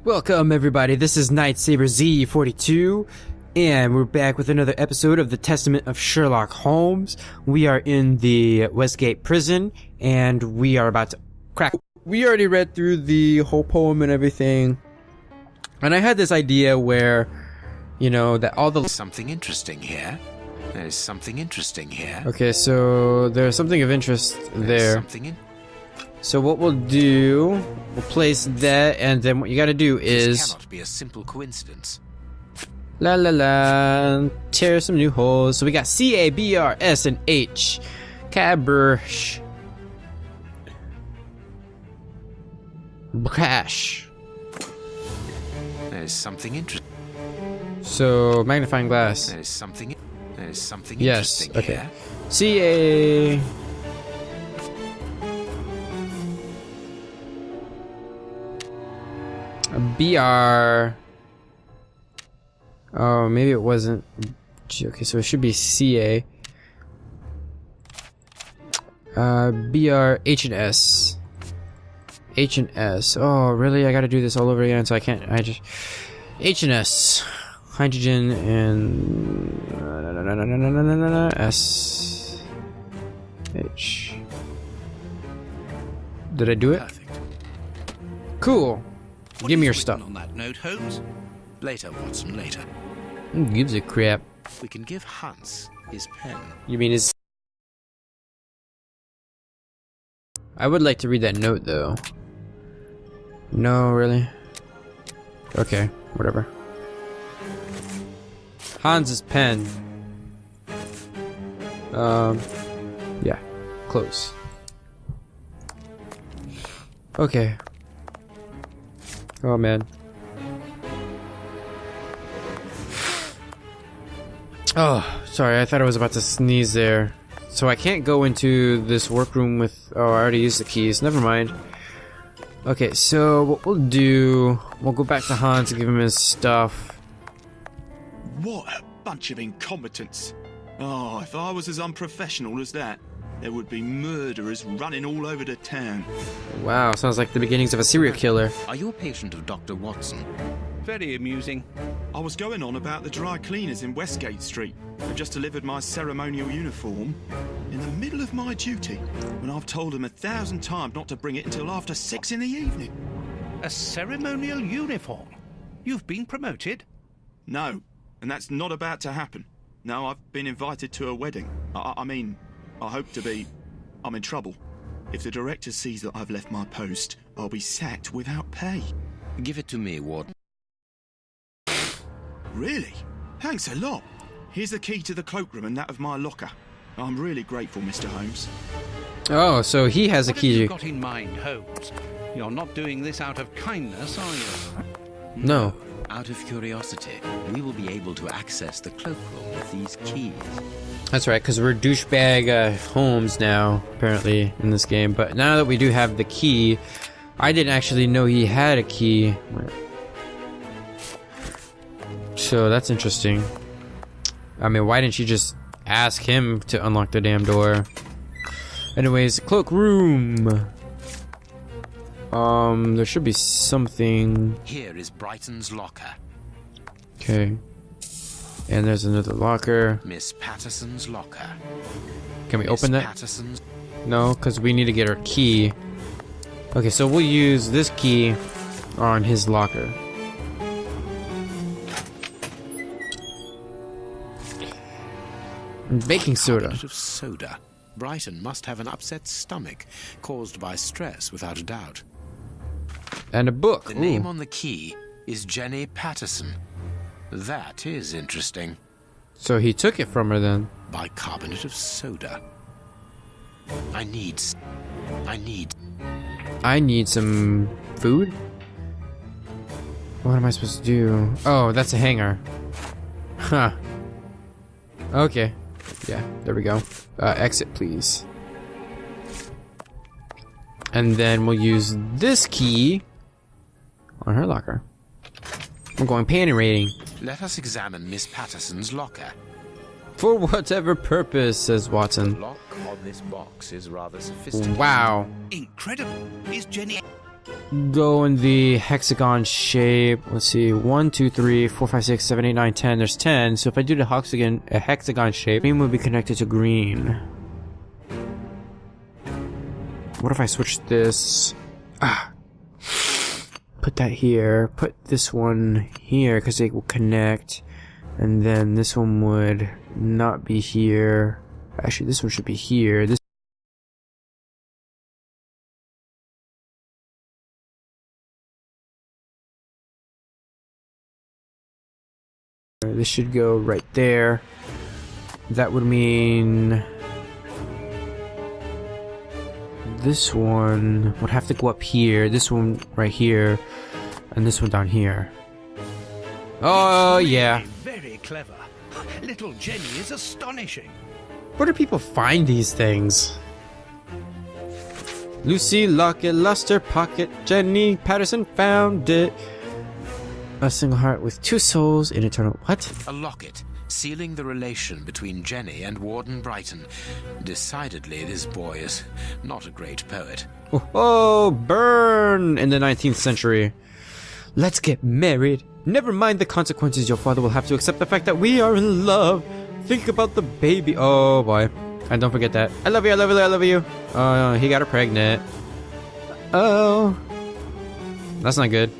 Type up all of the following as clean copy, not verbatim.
Welcome everybody, this is Nightsaber Z42, and we're back with another episode of the Testament of Sherlock Holmes. We are in the Westgate prison, and we are about to crack. We already read through the whole poem and everything, and I had this idea where, you know, that all the... Something interesting here. There's something interesting here. Okay, so there's something of interest there. So what we'll do, we'll place that, and then what you gotta do is... This cannot be a simple coincidence. La la la, tear some new holes. So we got C, A, B, R, S, and H. Cabrish. Cash. There's something interesting. So, magnifying glass. There's something yes, interesting okay. here. C, A... BR. Oh, maybe it wasn't. Okay, so it should be CA. BR, H and S. H and S. Oh, really? I gotta do this all over again, so I can't. I just. H and S. Hydrogen and. S. H. Did I do it? Perfect. Cool. What Give me is your written stuff. on that note, Holmes? Later, Watson, later. Who gives a crap? We can give Hans his pen. You mean his... I would like to read that note, though. No, really? Okay, whatever. Hans's pen. Yeah, close. Okay. Oh, man. Oh, sorry, I thought I was about to sneeze there. So I can't go into this workroom with... Oh, I already used the keys. Never mind. Okay, so what we'll do... We'll go back to Hans and give him his stuff. What a bunch of incompetents. Oh, if I was as unprofessional as that, there would be murderers running all over the town. Wow, sounds like the beginnings of a serial killer. Are you a patient of Dr. Watson? Very amusing. I was going on about the dry cleaners in Westgate Street. I've just delivered my ceremonial uniform in the middle of my duty, when I've told them 1,000 times not to bring it until after 6 in the evening. A ceremonial uniform? You've been promoted? No, and that's not about to happen. No, I've been invited to a wedding. I mean, I hope to be... I'm in trouble. If the director sees that I've left my post, I'll be sacked without pay. Give it to me, Warden. Really? Thanks a lot. Here's the key to the cloakroom and that of my locker. I'm really grateful, Mr. Holmes. Oh, so he has a What have you key. got in mind, Holmes? You're not doing this out of kindness, are you? No. Out of curiosity, we will be able to access the cloakroom with these keys. That's right, because we're douchebag Holmes now, apparently, in this game. But now that we do have the key, I didn't actually know he had a key. So that's interesting. I mean, why didn't you just ask him to unlock the damn door? Anyways, cloakroom. There should be something. Here is Brighton's locker. Okay. And there's another locker. Miss Patterson's locker. Can we Miss open that? Patterson's... No, because we need to get our key. Okay, so we'll use this key on his locker. Baking soda. Carbonate of soda. Brighton must have an upset stomach, caused by stress, without a doubt. And a book. The Ooh. name on the key is Jenny Patterson. That is interesting. So he took it from her then. Bicarbonate of soda. I need some food? What am I supposed to do? Oh, that's a hanger. Huh. Okay. Yeah, there we go. Exit, please. And then we'll use this key on her locker. We're going panty raiding. Let us examine Miss Patterson's locker. For whatever purpose, says Watson. The lock on this box is rather sophisticated. Wow. Incredible. Is Jenny... go in the hexagon shape. Let's see, 1, 2, 3, 4, 5, 6, 7, 8, 9, 10. There's 10. So if I do the hexagon shape, green will be connected to green. What if I switch this? Put that here. Put this one here because they will connect. And then this one would not be here. Actually, this one should be here. This should go right there. That would mean this one would have to go up here. This one right here, and this one down here. Oh yeah. Very clever. Little Jenny is astonishing. Where do people find these things? Lucy Locket, Luster Pocket, Jenny Patterson found it. A single heart with two souls in eternal... What? A locket, sealing the relation between Jenny and Warden Brighton. Decidedly, this boy is not a great poet. Oh, burn! In the 19th century. Let's get married. Never mind the consequences. Your father will have to accept the fact that we are in love. Think about the baby. Oh, boy. And don't forget that. I love you, I love you, I love you. Oh, he got her pregnant. Oh. That's not good.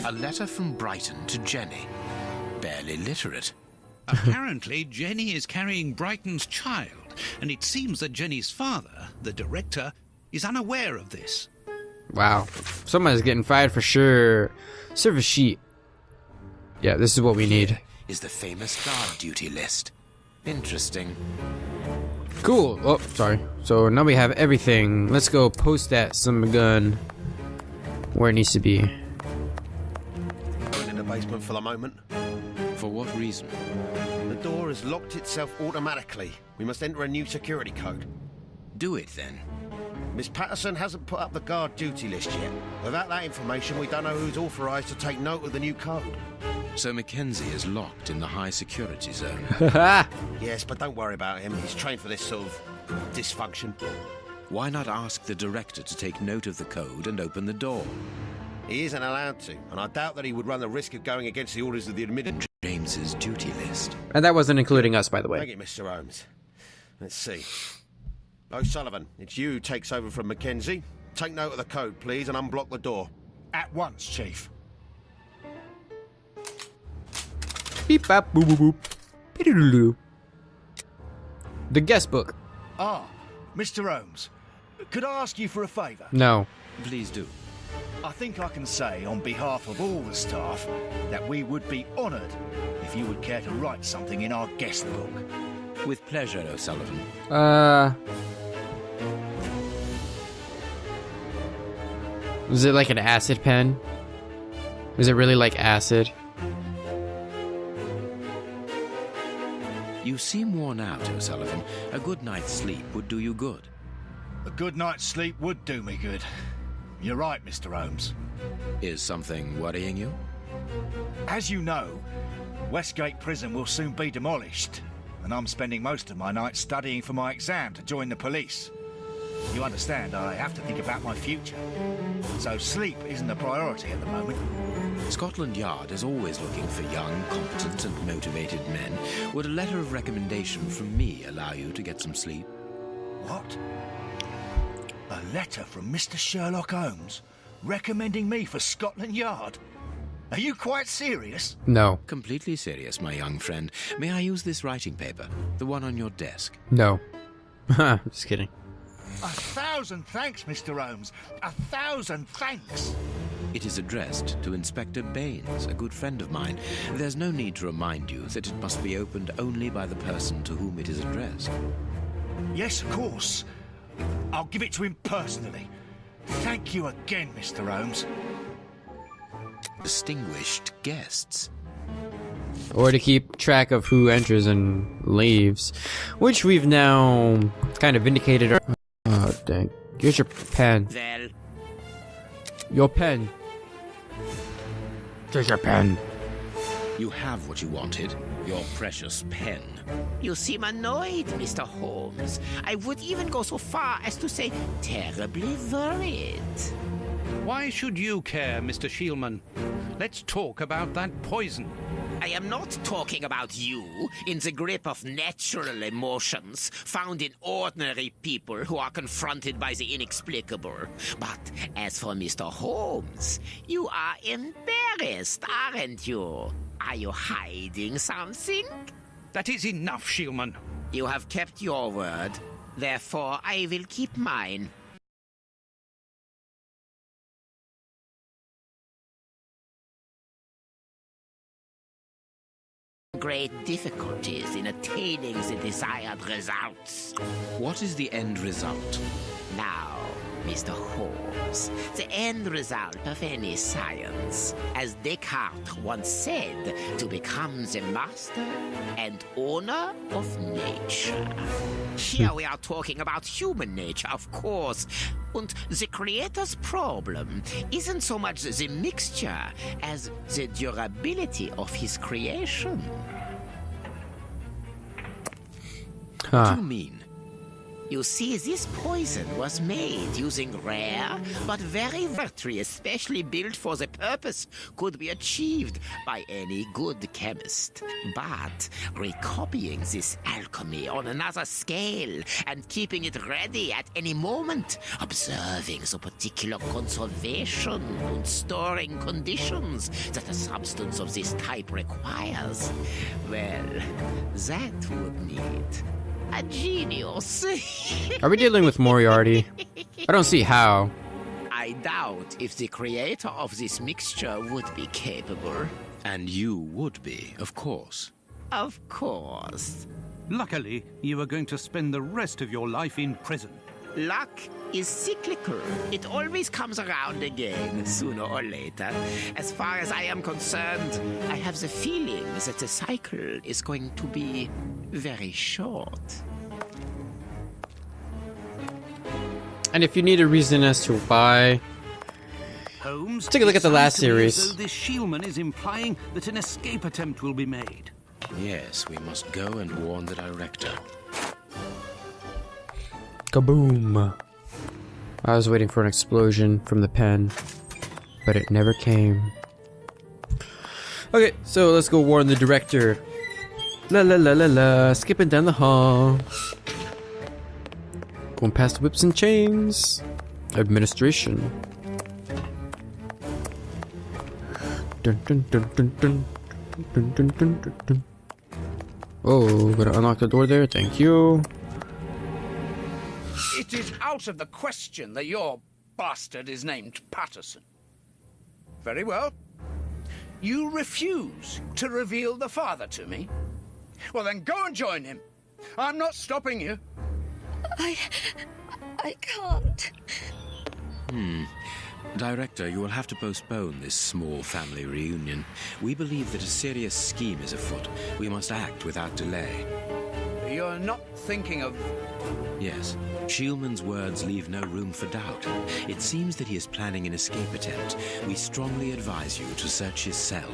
A letter from Brighton to Jenny. Barely literate. Apparently, Jenny is carrying Brighton's child, and it seems that Jenny's father, the director, is unaware of this. Wow. Someone's getting fired for sure. Service sheet. Yeah, this is what we need. Is the famous guard duty list. Interesting. Cool. Oh, sorry. So now we have everything. Let's go post that some gun where it needs to be. Going in the basement for the moment. For what reason? The door has locked itself automatically. We must enter a new security code. Do it then. Miss Patterson hasn't put up the guard duty list yet. Without that information, we don't know who's authorised to take note of the new code. So Mackenzie is locked in the high security zone. Yes, but don't worry about him. He's trained for this sort of dysfunction. Why not ask the director to take note of the code and open the door? He isn't allowed to, and I doubt that he would run the risk of going against the orders of the administration. James's duty list. And that wasn't including us, by the way. Thank you, Mr. Holmes. Let's see. O'Sullivan, it's you who takes over from Mackenzie. Take note of the code, please, and unblock the door. At once, Chief. Beep bop boop boop boop. Beep-a-doo-doo. The guest book. Ah, Mr. Holmes, could I ask you for a favour? No. Please do. I think I can say on behalf of all the staff that we would be honoured if you would care to write something in our guest book. With pleasure, O'Sullivan. Is it like an acid pen? Is it really like acid? You seem worn out, O'Sullivan. A good night's sleep would do you good. A good night's sleep would do me good. You're right, Mr. Holmes. Is something worrying you? As you know, Westgate Prison will soon be demolished, and I'm spending most of my nights studying for my exam to join the police. You understand, I have to think about my future. So sleep isn't a priority at the moment. Scotland Yard is always looking for young, competent and motivated men. Would a letter of recommendation from me allow you to get some sleep? What? A letter from Mr. Sherlock Holmes recommending me for Scotland Yard? Are you quite serious? No. Completely serious, my young friend. May I use this writing paper? The one on your desk? No. Just kidding. 1,000 thanks, Mr. Holmes. 1,000 thanks. It is addressed to Inspector Baines, a good friend of mine. There's no need to remind you that it must be opened only by the person to whom it is addressed. Yes, of course. I'll give it to him personally. Thank you again, Mr. Holmes. Distinguished guests. Or to keep track of who enters and leaves, which we've now kind of vindicated. Oh, dang. Here's your pen. Well, Your pen. Here's your pen. you have what you wanted. Your precious pen. You seem annoyed, Mr. Holmes. I would even go so far as to say terribly worried. Why should you care, Mr. Shielman? Let's talk about that poison. I am not talking about you in the grip of natural emotions found in ordinary people who are confronted by the inexplicable. But as for Mr. Holmes, you are embarrassed, aren't you? Are you hiding something? That is enough, Shielman. You have kept your word. Therefore, I will keep mine. Great difficulties in attaining the desired results. What is the end result? Now, Mr. Holmes, the end result of any science, as Descartes once said, to become the master and owner of nature. Here we are talking about human nature, of course. And the creator's problem isn't so much the mixture as the durability of his creation. What do you mean? You see, this poison was made using rare but very battery especially built for the purpose could be achieved by any good chemist. But recopying this alchemy on another scale and keeping it ready at any moment, observing the particular conservation and storing conditions that a substance of this type requires, well, that would need a genius. Are we dealing with Moriarty? I don't see how. I doubt if the creator of this mixture would be capable. And you would be, of course. Of course. Luckily, you are going to spend the rest of your life in prison. Luck is cyclical. It always comes around again, sooner or later. As far as I am concerned, I have the feeling that the cycle is going to be very short. And if you need a reason as to why, Holmes, take a look at the last series. So this Shielman is implying that an escape attempt will be made. Yes, we must go and warn the director. Kaboom! I was waiting for an explosion from the pen, but it never came. Okay, so let's go warn the director. La la la la la, skipping down the hall. Going past the whips and chains. Administration. Dun dun dun dun dun dun dun dun dun dun. Oh, gotta unlock the door there, thank you. It is out of the question that your bastard is named Patterson. Very well. You refuse to reveal the father to me? Well, then go and join him. I'm not stopping you. I can't. Director, you will have to postpone this small family reunion. We believe that a serious scheme is afoot. We must act without delay. You're not thinking of... Yes. Shielman's words leave no room for doubt. It seems that he is planning an escape attempt. We strongly advise you to search his cell.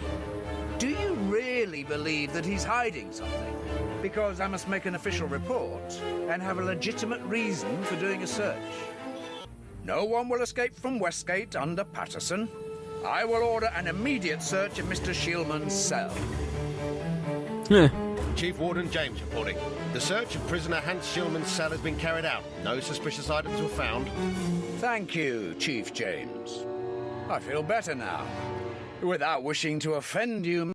Do you really believe that he's hiding something? Because I must make an official report and have a legitimate reason for doing a search. No one will escape from Westgate under Patterson. I will order an immediate search of Mr. Shielman's cell. Chief Warden James reporting. The search of prisoner Hans Shielman's cell has been carried out. No suspicious items were found. Thank you, Chief James. I feel better now. Without wishing to offend you...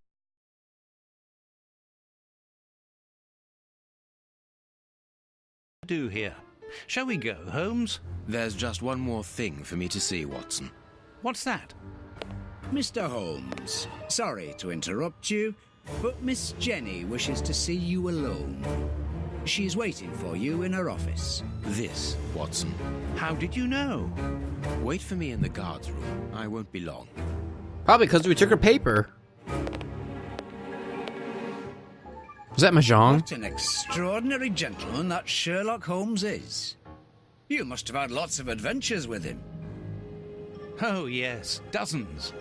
Do here. Shall we go, Holmes? There's just one more thing for me to see, Watson. What's that? Mr. Holmes, sorry to interrupt you, but Miss Jenny wishes to see you alone. She's waiting for you in her office. This, Watson. How did you know? Wait for me in the guard's room. I won't be long. Probably because we took her paper. Was that Mahjong? What an extraordinary gentleman that Sherlock Holmes is. You must have had lots of adventures with him. Oh, yes. Dozens.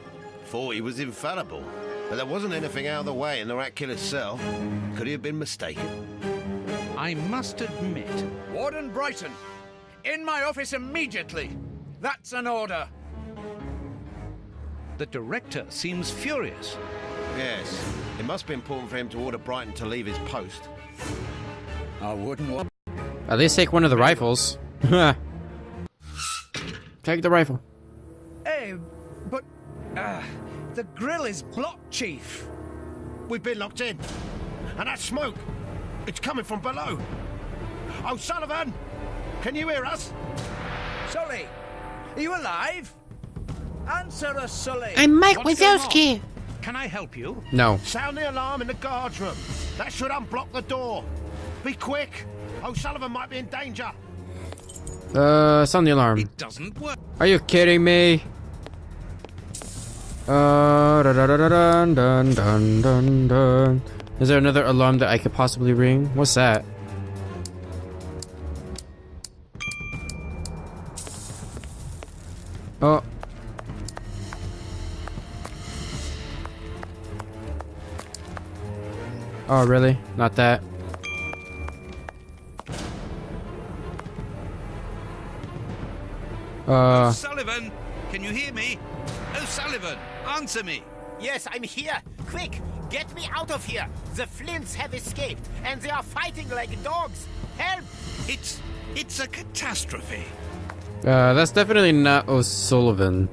Thought he was infallible, but there wasn't anything out of the way in the rat killer's cell. Could he have been mistaken? I must admit... Warden Brighton, in my office immediately. That's an order. The director seems furious. Yes. It must be important for him to order Brighton to leave his post. I wouldn't want... At least take one of the rifles. Take the rifle. Hey, but... the grill is blocked, Chief. We've been locked in. And that smoke, it's coming from below. O'Sullivan, can you hear us? Sully, are you alive? Answer us, Sully. I'm Mike What's going Wazowski. Can I help you? No. Sound the alarm in the guards room. That should unblock the door. Be quick. O'Sullivan might be in danger. Sound the alarm. It doesn't work. Are you kidding me? Dun, dun, dun, dun, dun. Is there another alarm that I could possibly ring? What's that? Oh. Oh, really? Not that. O'Sullivan, can you hear me? O'Sullivan, answer me. Yes, I'm here. Quick, get me out of here. The Flints have escaped, and they are fighting like dogs. Help! It's a catastrophe. That's definitely not O'Sullivan.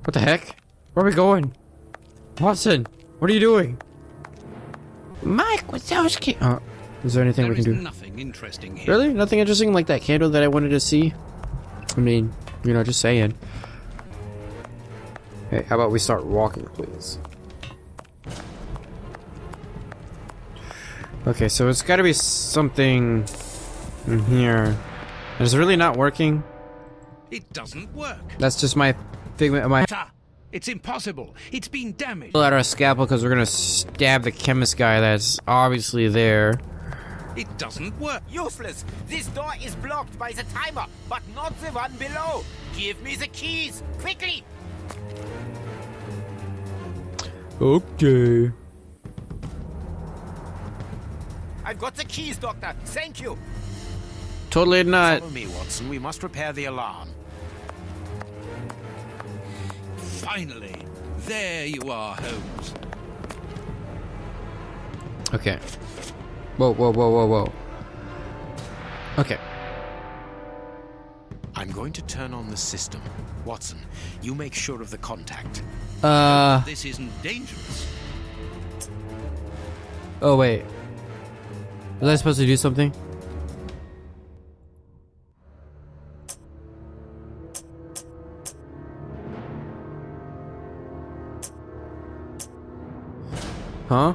What the heck? Where are we going? Watson, what are you doing? Mike Wazowski. Oh, is there anything we can do? Nothing interesting here. Really? Nothing interesting like that candle that I wanted to see? I mean, you know, just saying. Hey, how about we start walking, please? Okay, so it's gotta be something in here. And it's really not working. It doesn't work. That's just my figment of my... Sir, it's impossible. It's been damaged. Pull out our scalpel because we're gonna stab the chemist guy that's obviously there. It doesn't work. Useless. This door is blocked by the timer, but not the one below. Give me the keys, quickly. Okay. I've got the keys, Doctor. Thank you. Totally not. Follow me, Watson. We must repair the alarm. Finally, there you are, Holmes. Okay. Whoa, whoa, whoa, whoa, whoa. Okay. I'm going to turn on the system. Watson, you make sure of the contact. This isn't dangerous. Oh, wait. Was I supposed to do something? Huh?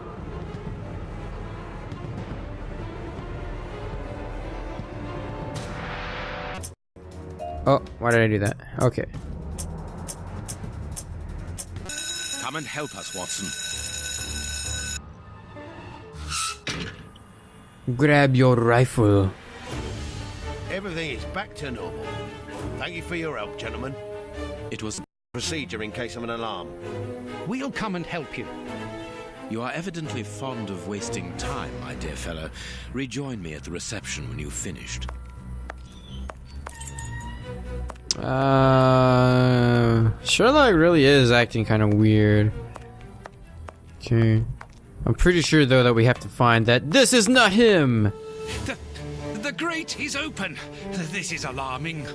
Oh, why did I do that? Okay. Come and help us, Watson. Grab your rifle. Everything is back to normal. Thank you for your help, gentlemen. It was... Procedure in case of an alarm. We'll come and help you. You are evidently fond of wasting time, my dear fellow. Rejoin me at the reception when you've finished. Sherlock really is acting kind of weird. Okay. I'm pretty sure, though, that we have to find that this is not him! The grate is open. This is alarming.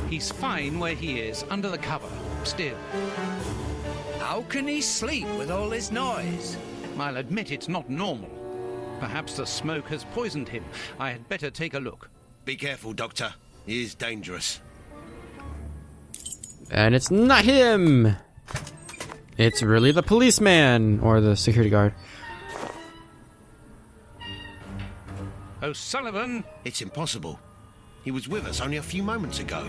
He's fine where he is, under the cover, still. How can he sleep with all this noise? I'll admit it's not normal. Perhaps the smoke has poisoned him. I had better take a look. Be careful, Doctor. He is dangerous. And it's not him! It's really the policeman! Or the security guard. O'Sullivan! It's impossible. He was with us only a few moments ago.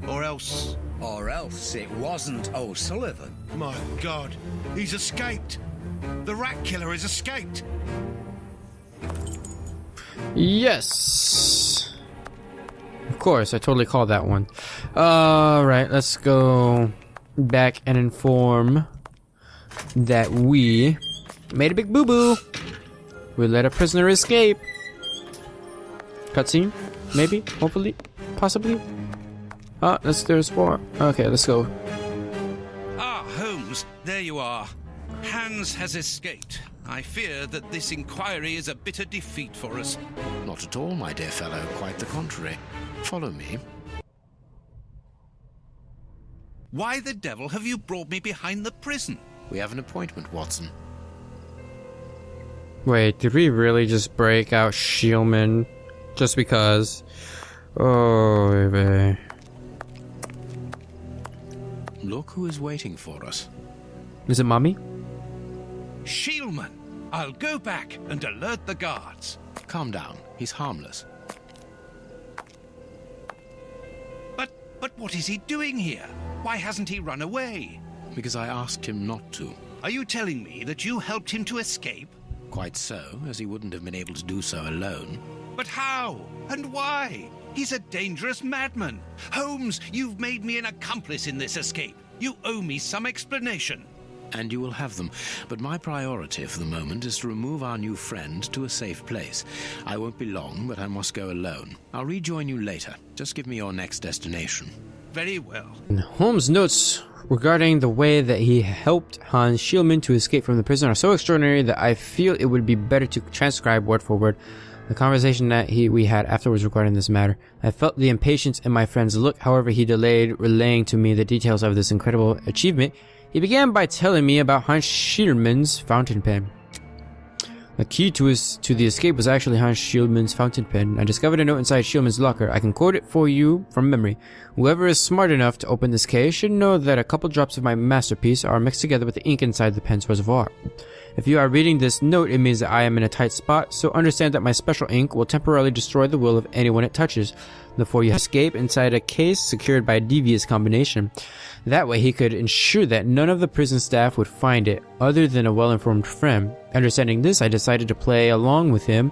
Or else... Or else it wasn't O'Sullivan. My God, he's escaped. The rat killer has escaped. Yes! Of course, I totally called that one. Alright, let's go back and inform that we made a big boo-boo. We let a prisoner escape. Cutscene? Maybe? Hopefully? Possibly? Oh, there's more. Okay, let's go. Ah, Holmes, there you are. Hans has escaped. I fear that this inquiry is a bitter defeat for us. Not at all, my dear fellow. Quite the contrary. Follow me. Why the devil have you brought me behind the prison? We have an appointment, Watson. Wait, did we really just break out Shielman just because? Oh, baby. Look who is waiting for us. Is it Mommy? Shielman! I'll go back and alert the guards. Calm down. He's harmless. But what is he doing here? Why hasn't he run away? Because I asked him not to. Are you telling me that you helped him to escape? Quite so, as he wouldn't have been able to do so alone. But how? And why? He's a dangerous madman. Holmes, you've made me an accomplice in this escape. You owe me some explanation. And you will have them. But my priority for the moment is to remove our new friend to a safe place. I won't be long, but I must go alone. I'll rejoin you later. Just give me your next destination. Very well. Holmes' notes regarding the way that he helped Hans Shielman to escape from the prison are so extraordinary that I feel it would be better to transcribe word for word the conversation that we had afterwards regarding this matter. I felt the impatience in my friend's look. However, he delayed relaying to me the details of this incredible achievement. He began by telling me about Hans Shielman's fountain pen. The key to the escape was actually Hans Shielman's fountain pen. I discovered a note inside Shielman's locker. I can quote it for you from memory. Whoever is smart enough to open this case should know that a couple drops of my masterpiece are mixed together with the ink inside the pen's reservoir. If you are reading this note, it means that I am in a tight spot, so understand that my special ink will temporarily destroy the will of anyone it touches before you escape inside a case secured by a devious combination. That way he could ensure that none of the prison staff would find it, other than a well-informed friend. Understanding this, I decided to play along with him,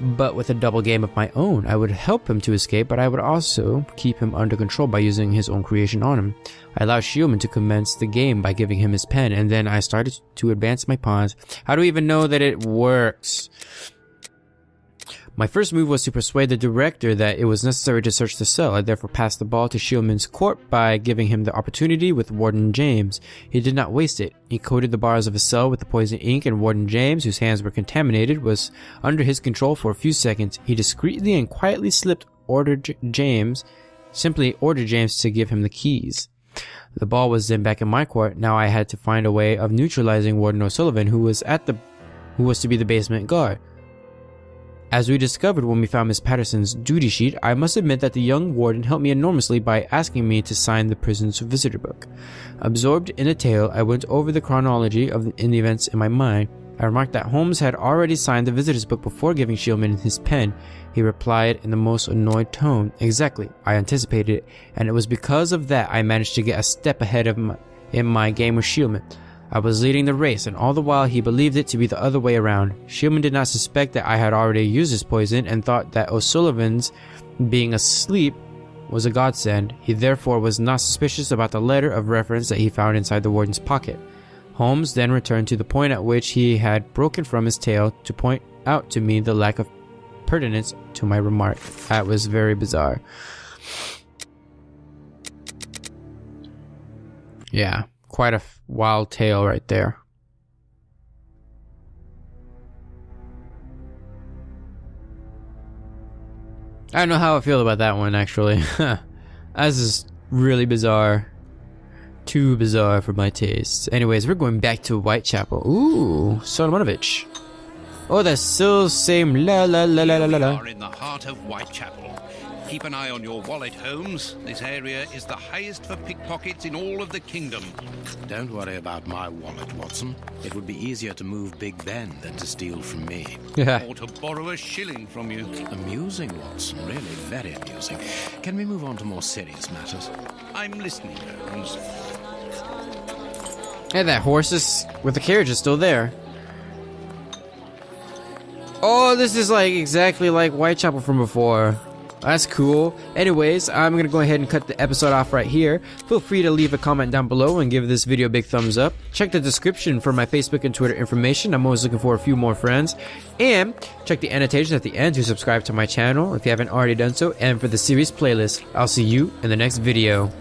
but with a double game of my own. I would help him to escape, but I would also keep him under control by using his own creation on him. I allowed Shielman to commence the game by giving him his pen, and then I started to advance my pawns. How do we even know that it works? My first move was to persuade the director that it was necessary to search the cell. I therefore passed the ball to Shielman's court by giving him the opportunity with Warden James. He did not waste it. He coated the bars of his cell with the poison ink, and Warden James, whose hands were contaminated, was under his control for a few seconds. He discreetly and quietly simply ordered James to give him the keys. The ball was then back in my court. Now I had to find a way of neutralizing Warden O'Sullivan, who was to be the basement guard. As we discovered when we found Miss Patterson's duty sheet, I must admit that the young warden helped me enormously by asking me to sign the prison's visitor book. Absorbed in a tale, I went over the chronology in the events in my mind. I remarked that Holmes had already signed the visitor's book before giving Shielman his pen. He replied in the most annoyed tone, "Exactly, I anticipated it, and it was because of that I managed to get a step ahead in my game with Shielman. I was leading the race, and all the while he believed it to be the other way around. Shielman did not suspect that I had already used his poison and thought that O'Sullivan's being asleep was a godsend. He therefore was not suspicious about the letter of reference that he found inside the warden's pocket." Holmes then returned to the point at which he had broken from his tale to point out to me the lack of pertinence to my remark. That was very bizarre. Yeah, quite a wild tale right there. I don't know how I feel about that one, actually. This is really bizarre. Too bizarre for my taste. Anyways, we're going back to Whitechapel. Ooh, Solomonovich. Oh, that's still same la la la la la la la. We are in the heart of Whitechapel. Keep an eye on your wallet, Holmes. This area is the highest for pickpockets in all of the kingdom. Don't worry about my wallet, Watson. It would be easier to move Big Ben than to steal from me. Or to borrow a shilling from you. Amusing, Watson. Really very amusing. Can we move on to more serious matters? I'm listening, Holmes. Hey, that horse with the carriage is still there. Oh, this is like exactly like Whitechapel from before. That's cool. Anyways, I'm gonna go ahead and cut the episode off right here. Feel free to leave a comment down below and give this video a big thumbs up. Check the description for my Facebook and Twitter information. I'm always looking for a few more friends. And check the annotations at the end to subscribe to my channel if you haven't already done so. And for the series playlist, I'll see you in the next video.